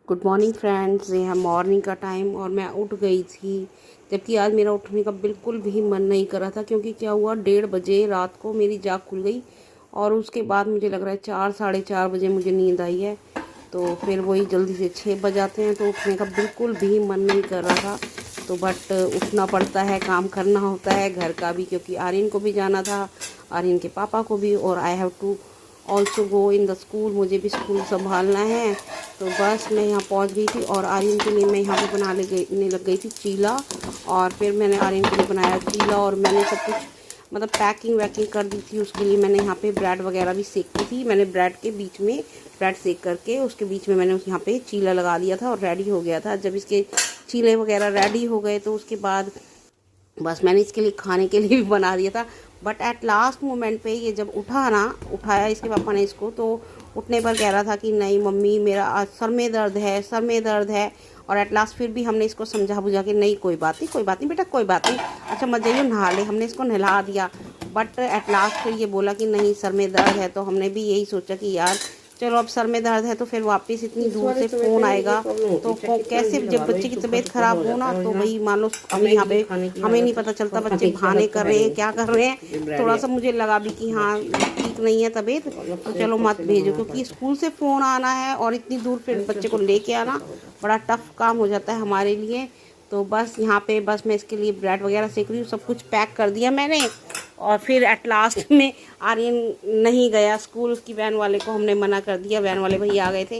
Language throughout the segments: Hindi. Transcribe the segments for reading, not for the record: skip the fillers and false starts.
Good morning friends. ये है मॉर्निंग का टाइम और मैं उठ गई थी, जबकि आज मेरा उठने का बिल्कुल भी मन नहीं कर रहा था। क्योंकि क्या हुआ, 1:30 बजे रात को मेरी जाग खुल गई और उसके बाद मुझे लग रहा है 4 साढ़े 4 बजे मुझे नींद आई है। तो फिर वही जल्दी से 6 बज जाते हैं, तो उठने का बिल्कुल भी मन नहीं कर रहा था। तो बट उठना पड़ता है, काम करना होता है घर का भी, क्योंकि आर्यन को भी जाना था, आर्यन के पापा को भी, और I have to also go in the school, मुझे भी स्कूल संभालना है। तो बस मैं यहाँ पहुँच गई थी और आर्यन के लिए मैं यहाँ पे बनाने लग गई थी चीला। और फिर मैंने आर्यन के लिए बनाया चीला और मैंने सब कुछ मतलब पैकिंग वैकिंग कर दी थी उसके लिए। मैंने यहाँ पे ब्रेड वगैरह भी सेकी थी। मैंने ब्रेड के बीच में ब्रेड सेक करके उसके बीच में मैंने यहाँ पे चीला लगा दिया था और रेडी हो गया था। जब इसके चीले वगैरह रेडी हो गए तो उसके बाद बस मैंने इसके लिए खाने के लिए भी बना दिया था। बट एट लास्ट मोमेंट पे ये जब उठाया इसके पापा ने इसको, तो उठने पर कह रहा था कि नहीं मम्मी मेरा आज सर में दर्द है, सर में दर्द है। और एट लास्ट फिर भी हमने इसको समझा बुझा के, नहीं कोई बात नहीं, कोई बात नहीं बेटा, कोई बात नहीं, अच्छा मत जाइए नहा ले। हमने इसको नहला दिया। बट एट लास्ट फिर ये बोला कि नहीं सर में दर्द है। तो हमने भी यही सोचा कि यार चलो अब सर में दर्द है तो फिर वापस इतनी दूर से फ़ोन आएगा तो कैसे, जब बच्चे की तबीयत ख़राब हो ना, तो वही मान लो अभी यहाँ पे हमें नहीं पता चलता बच्चे बहाने कर रहे हैं क्या कर रहे हैं। थोड़ा सा मुझे लगा भी कि हाँ ठीक नहीं है तबीयत, तो चलो मत भेजो, क्योंकि स्कूल से फ़ोन आना है और इतनी दूर फिर बच्चे को लेके आना बड़ा टफ काम हो जाता है हमारे लिए। तो बस यहाँ पे बस मैं इसके लिए ब्रेड वगैरह सेक रही हूँ, सब कुछ पैक कर दिया मैंने। और फिर एट लास्ट में आर्यन नहीं गया स्कूल, उसकी वैन वाले को हमने मना कर दिया। वैन वाले भैया आ गए थे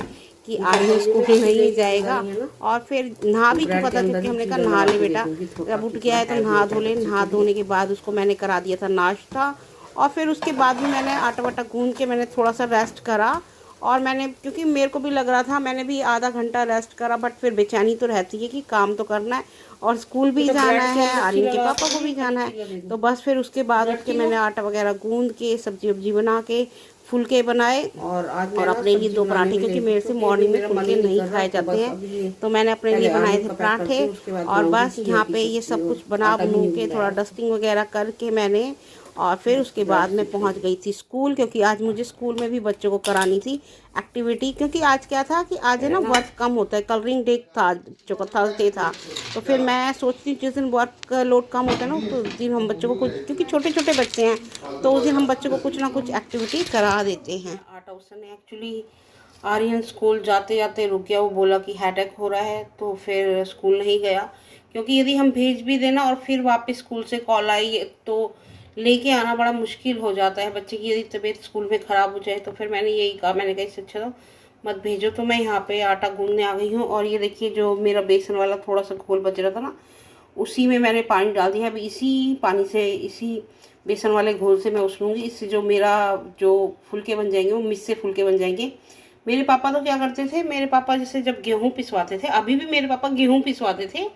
कि आर्यन स्कूल नहीं जाएगा। और फिर नहा भी चुका था, क्योंकि हमने कहा नहा ले बेटा, जब उठ गया है तो नहा धो ले। नहा धोने के बाद उसको मैंने करा दिया था नाश्ता। और फिर उसके बाद भी मैंने आटा वाटा गूंद के मैंने थोड़ा सा रेस्ट करा। और मैंने, क्योंकि मेरे को भी लग रहा था, मैंने भी आधा घंटा रेस्ट करा। बट फिर बेचैनी तो रहती है कि काम तो करना है और स्कूल भी जाना है, आर्यन के पापा को भी जाना है। तो बस फिर उसके बाद उठ के मैंने आटा वगैरह गूंद के सब्जी वब्जी बना के फुलके बनाए और अपने लिए 2 पराठे, क्योंकि मेरे से मॉर्निंग में फुलके नहीं खाए जाते हैं, तो मैंने अपने लिए बनाए थे पराठे। और बस यहाँ पे ये सब कुछ बना बनू के थोड़ा डस्टिंग वगैरह करके मैंने, और फिर उसके बाद मैं पहुंच गई थी स्कूल, क्योंकि आज मुझे स्कूल में भी बच्चों को करानी थी एक्टिविटी। क्योंकि आज क्या था कि आज है ना वर्क कम होता है, कलरिंग डे था जो थर्सडे था। तो फिर मैं सोचती हूँ जिस दिन वर्क लोड कम होता है ना, तो उस दिन हम बच्चों को कुछ, क्योंकि छोटे छोटे बच्चे हैं, तो उस दिन हम बच्चों को कुछ ना कुछ एक्टिविटी करा देते हैं। आर्ट हाउस ने एक्चुअली आर्यन स्कूल जाते जाते रुक गया, वो बोला कि हेडेक हो रहा है, तो फिर स्कूल नहीं गया। क्योंकि यदि हम भेज भी देना और फिर वापस स्कूल से कॉल आई तो लेके आना बड़ा मुश्किल हो जाता है। बच्चे की यदि तबीयत स्कूल में ख़राब हो जाए तो फिर मैंने यही कहा, मैंने कहा इससे अच्छा तो मत भेजो। तो मैं यहाँ पे आटा गूंदने आ गई हूँ। और ये देखिए जो मेरा बेसन वाला थोड़ा सा घोल बच रहा था ना, उसी में मैंने पानी डाल दिया है। अभी इसी पानी से, इसी बेसन वाले घोल से मैं उसलूँगी। इससे जो मेरा जो फुलके बन जाएंगे वो मिस से फुलके बन जाएंगे। मेरे पापा तो क्या करते थे, मेरे पापा जैसे जब गेहूँ पिसवाते थे, अभी भी मेरे पापा गेहूँ पिसवाते थे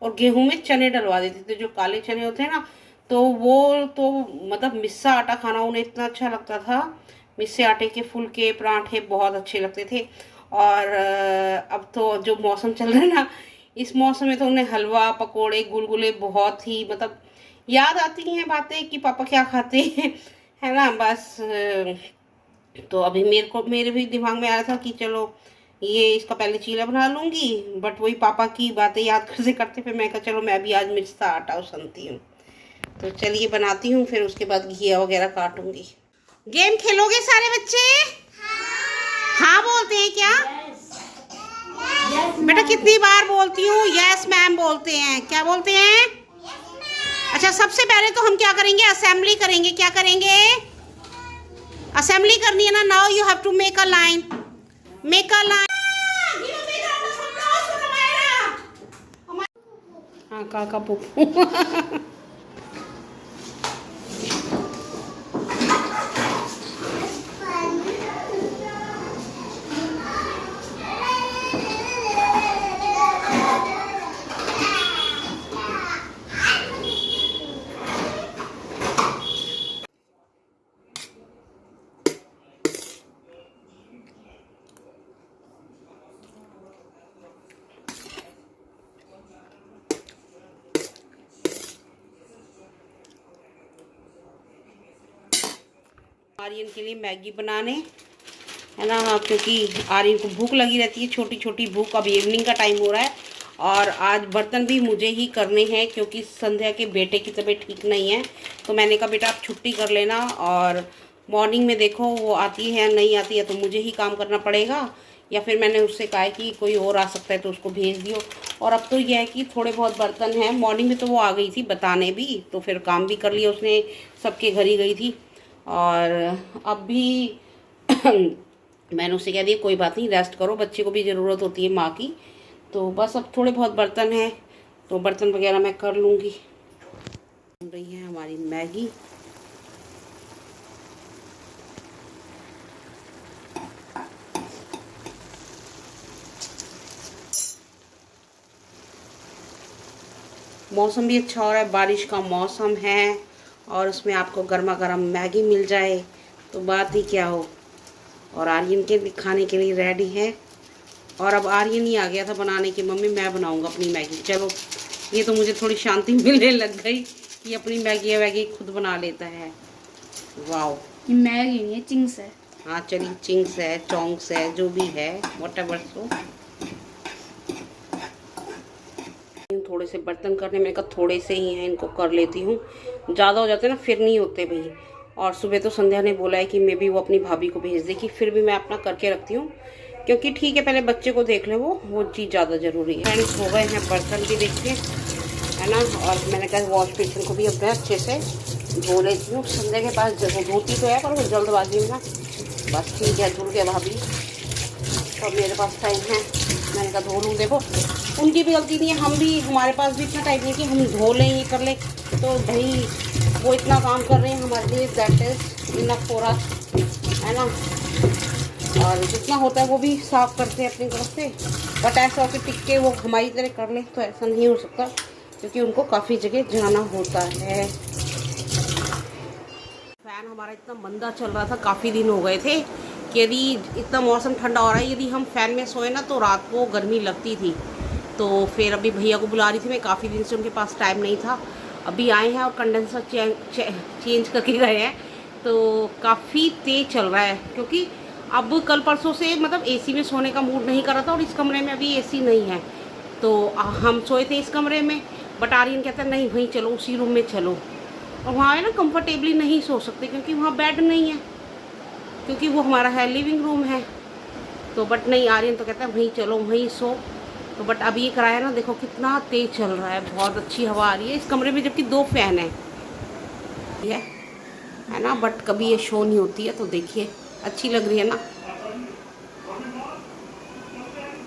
और गेहूँ में चने डलवा देते थे, जो काले चने होते हैं ना। तो वो तो मतलब मिस्सा आटा खाना उन्हें इतना अच्छा लगता था। मिस्से आटे के फुलके पराठे बहुत अच्छे लगते थे। और अब तो जो मौसम चल रहा है ना, इस मौसम में तो उन्हें हलवा पकोड़े गुलगुले बहुत ही मतलब याद आती हैं बातें कि पापा क्या खाते हैं, है ना। बस तो अभी मेरे भी दिमाग में आ रहा था कि चलो ये इसका पहले चीला बना लूँगी। बट वही पापा की बातें याद करते करते फिर मैं कहा चलो मैं भी आज मिस्सा आटा उसनती हूँ। तो चलिए बनाती हूँ, फिर उसके बाद घिया वगैरह काटूंगी। गेम खेलोगे सारे बच्चे? हाँ बोलते हैं क्या? बेटा कितनी बार बोलती हूँ यस मैम बोलते हैं, क्या बोलते हैं? अच्छा सबसे पहले तो हम क्या करेंगे, असेंबली करेंगे। क्या करेंगे? असेंबली करनी है ना। Now you have to make a line, make a line. हाँ काका पुप्पू आर्यन के लिए मैगी बनाने। है ना। हाँ, क्योंकि आर्यन को भूख लगी रहती है, छोटी छोटी भूख। अब इवनिंग का टाइम हो रहा है और आज बर्तन भी मुझे ही करने हैं क्योंकि संध्या के बेटे की तबीयत ठीक नहीं है। तो मैंने कहा बेटा आप छुट्टी कर लेना, और मॉर्निंग में देखो वो आती है नहीं आती है तो मुझे ही काम करना पड़ेगा, या फिर मैंने उससे कहा है कि कोई और आ सकता है तो उसको भेज दियो। और अब तो यह है कि थोड़े बहुत बर्तन हैं। मॉर्निंग में तो वो आ गई थी बताने भी, तो फिर काम भी कर लिया उसने, सबके घर ही गई थी। और अब भी मैंने उससे कह दिया कोई बात नहीं, रेस्ट करो, बच्चे को भी ज़रूरत होती है माँ की। तो बस अब थोड़े बहुत बर्तन हैं तो बर्तन वगैरह मैं कर लूँगी। बन रही है हमारी मैगी। मौसम भी अच्छा हो रहा है, बारिश का मौसम है, और उसमें आपको गर्मा गर्म मैगी मिल जाए तो बात ही क्या हो। और आर्यन के भी खाने के लिए रेडी है। और अब आर्यन ही आ गया था बनाने की, मम्मी मैं बनाऊंगा अपनी मैगी। चलो, ये तो मुझे थोड़ी शांति मिलने लग गई कि अपनी मैगी वैगी खुद बना लेता है। वाह, ये मैगी नहीं है, चिंग्स है। हाँ चलिए, चिंग्स है, चोंग्स है, जो भी है, व्हाटएवर सो। थोड़े से बर्तन करने, मैंने कहा थोड़े से ही हैं, इनको कर लेती हूँ। ज़्यादा हो जाते ना फिर नहीं होते भाई। और सुबह तो संध्या ने बोला है कि मैं भी वो अपनी भाभी को भेज देगी, फिर भी मैं अपना करके रखती हूँ क्योंकि ठीक है पहले बच्चे को देख ले, वो चीज़ ज़्यादा ज़रूरी है। फ्रेंड्स हो गए हैं बर्तन भी, देखिए, है ना। और मैंने कहा वॉश बेसिन को भी अब मैं अच्छे से धो लेती हूँ। संध्या के पास धोती तो है पर वो जल्दबाजी में ना, बस ठीक है धुल गया भाभी, तो मेरे पास टाइम है, मैंने कहा धो लूँ। देखो उनकी भी गलती नहीं है, हम भी, हमारे पास भी इतना टाइम नहीं कि हम धो लें ये कर लें। तो भाई वो इतना काम कर रहे हैं हमारे लिए, that is enough for us, है ना। और जितना होता है वो भी साफ करते हैं अपनी तरफ से, बट ऐसा हो कि टिक के वो हमारी तरह कर लें तो ऐसा नहीं हो सकता क्योंकि उनको काफ़ी जगह जाना होता है। फ़ैन हमारा इतना मंदा चल रहा था, काफ़ी दिन हो गए थे कि यदि इतना मौसम ठंडा हो रहा है, यदि हम फ़ैन में सोए ना तो रात को गर्मी लगती थी। तो फिर अभी भैया को बुला रही थी मैं, काफ़ी दिन से उनके पास टाइम नहीं था। अभी आए हैं और कंडेंसर चेंज करके गए हैं, तो काफ़ी तेज़ चल रहा है क्योंकि अब कल परसों से मतलब एसी में सोने का मूड नहीं कर रहा था, और इस कमरे में अभी एसी नहीं है। तो हम सोए थे इस कमरे में, बट आर्यन कहता है नहीं वहीं चलो, उसी रूम में चलो। और वहाँ है ना कंफर्टेबली नहीं सो सकते क्योंकि वहाँ बेड नहीं है, क्योंकि वो हमारा है लिविंग रूम है। तो बट नहीं, आर्यन तो कहता है वहीं चलो वहीं सो। तो बट अभी ये कराया ना, देखो कितना तेज़ चल रहा है, बहुत अच्छी हवा आ रही है इस कमरे में, जबकि 2 फैन है ना। बट कभी ये शो नहीं होती है तो देखिए अच्छी लग रही है ना।